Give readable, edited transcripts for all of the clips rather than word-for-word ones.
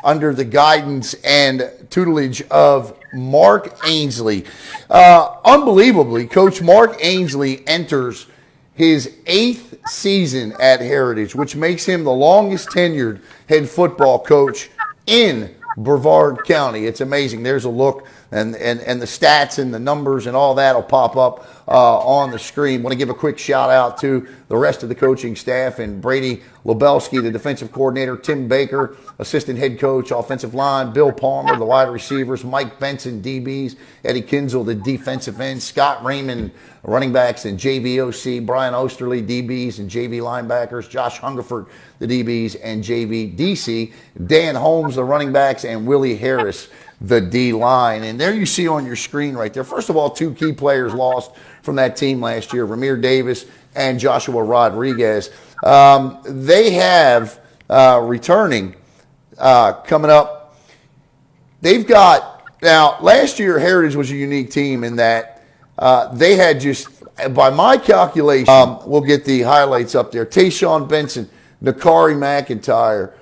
under the guidance and tutelage of Mark Ainsleigh. Unbelievably, Coach Mark Ainsleigh enters his 8th season at Heritage, which makes him the longest tenured head football coach in Brevard County. It's amazing. There's a look, and the stats and the numbers and all that will pop up on the screen. Want to give a quick shout out to the rest of the coaching staff and Brodie Lubelski, the defensive coordinator, Tim Baker, assistant head coach, offensive line, Bill Palmer, the wide receivers, Mike Benson, DBs, Eddie Kinsel, the defensive end, Scott Raymond, running backs and JVOC, Brian Oesterle, DBs and JV linebackers, Josh Hungerford, the DBs and JV DC, Dan Holmes, the running backs, and Willie Harris, the D-line. And there you see on your screen right there, first of all, 2 key players lost from that team last year, Ramir Davis and Joshua Rodriguez. They have returning coming up. They've got, now last year Heritage was a unique team in that they had just, by my calculation, we'll get the highlights up there, TAYSHAWN Benson, Nakari McIntyre,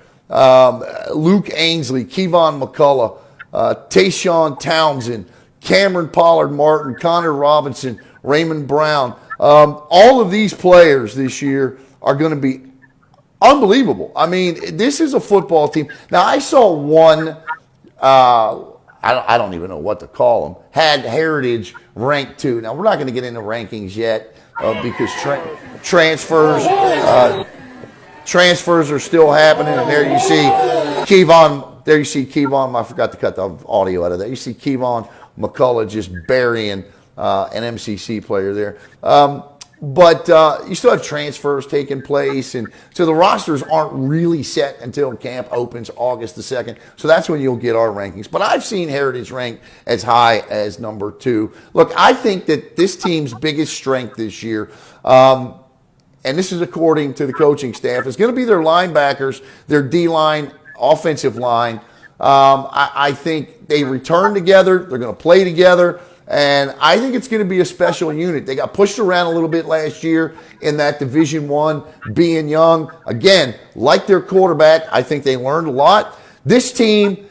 Luke Ainsley, KEEVON McCullough, TAYSHAWN Townsend, Cameron Pollard Martin, Connor Robinson, Raymond Brown. All of these players this year are going to be unbelievable. I mean, this is a football team. Now, I saw one, I don't even know what to call them, had Heritage ranked 2. Now, we're not going to get into rankings yet because transfers are still happening. And there you see KEEVON. I forgot to cut the audio out of that. You see KEEVON McCullough just burying an MCC player there. But you still have transfers taking place, and so the rosters aren't really set until camp opens August the 2nd. So that's when you'll get our rankings. But I've seen Heritage ranked as high as number 2. Look, I think that this team's biggest strength this year, and this is according to the coaching staff, is going to be their linebackers, their D-line, offensive line. I think they return together. They're going to play together. And I think it's going to be a special unit. They got pushed around a little bit last year in that Division I, being young. Again, like their quarterback, I think they learned a lot. This team,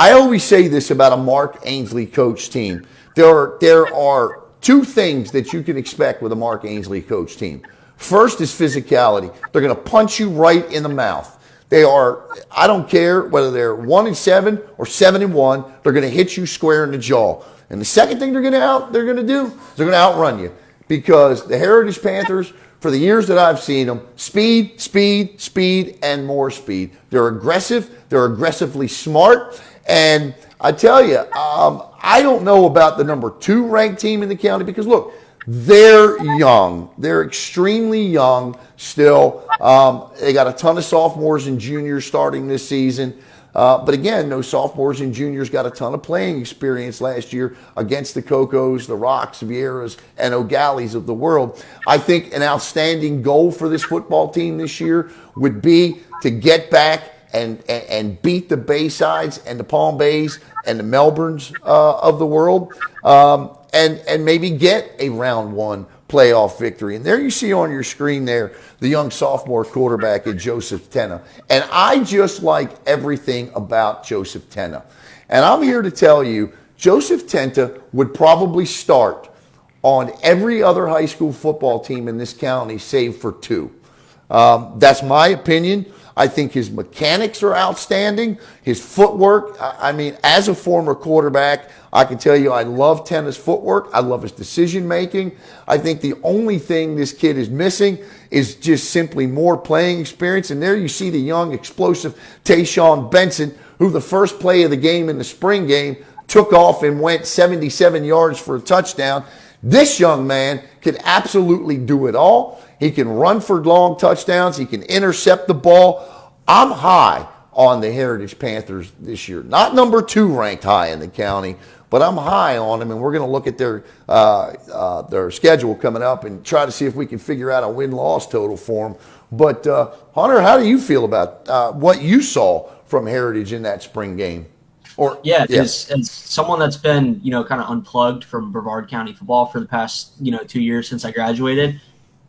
I always say this about a Mark Ainsleigh coach team. There are 2 things that you can expect with a Mark Ainsleigh coach team. First is physicality. They're going to punch you right in the mouth. They are, I don't care whether they're 1-7 or 7-1, they're going to hit you square in the jaw. And the second thing they're going to do is they're going to outrun you, because the Heritage Panthers, for the years that I've seen them, speed, speed, speed, and more speed. They're aggressive. They're aggressively smart. And I tell you, I don't know about the number 2 ranked team in the county, because look, they're young. They're extremely young still. They got a ton of sophomores and juniors starting this season. But again, those sophomores and juniors got a ton of playing experience last year against the Cocos, the Rocks, Vieiras, and O'Galleys of the world. I think an outstanding goal for this football team this year would be to get back and beat the Baysides and the Palm Bays and the Melbournes of the world, and maybe get a round 1 playoff victory. And there you see on your screen there the young sophomore quarterback at Joseph Tenna. And I just like everything about Joseph Tenna. And I'm here to tell you, Joseph Tenna would probably start on every other high school football team in this county save for 2. That's my opinion. I think his mechanics are outstanding. His footwork, I mean, as a former quarterback, I can tell you I love Tenna's footwork. I love his decision making. I think the only thing this kid is missing is just simply more playing experience. And there you see the young, explosive TAYSHAWN Benson, who the first play of the game in the spring game took off and went 77 yards for a touchdown. This young man can absolutely do it all. He can run for long touchdowns. He can intercept the ball. I'm high on the Heritage Panthers this year. Not number 2 ranked high in the county, but I'm high on them, and we're going to look at their schedule coming up and try to see if we can figure out a win-loss total for them. But, Hunter, how do you feel about what you saw from Heritage in that spring game? As someone that's been, kind of unplugged from Brevard County football for the past, 2 years since I graduated,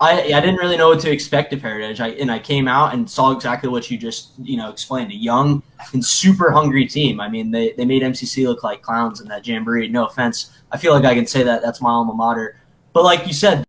I didn't really know what to expect of Heritage. I came out and saw exactly what you just explained. A young and super hungry team. I mean, they made MCC look like clowns in that jamboree. No offense. I feel like I can say that. That's my alma mater. But like you said,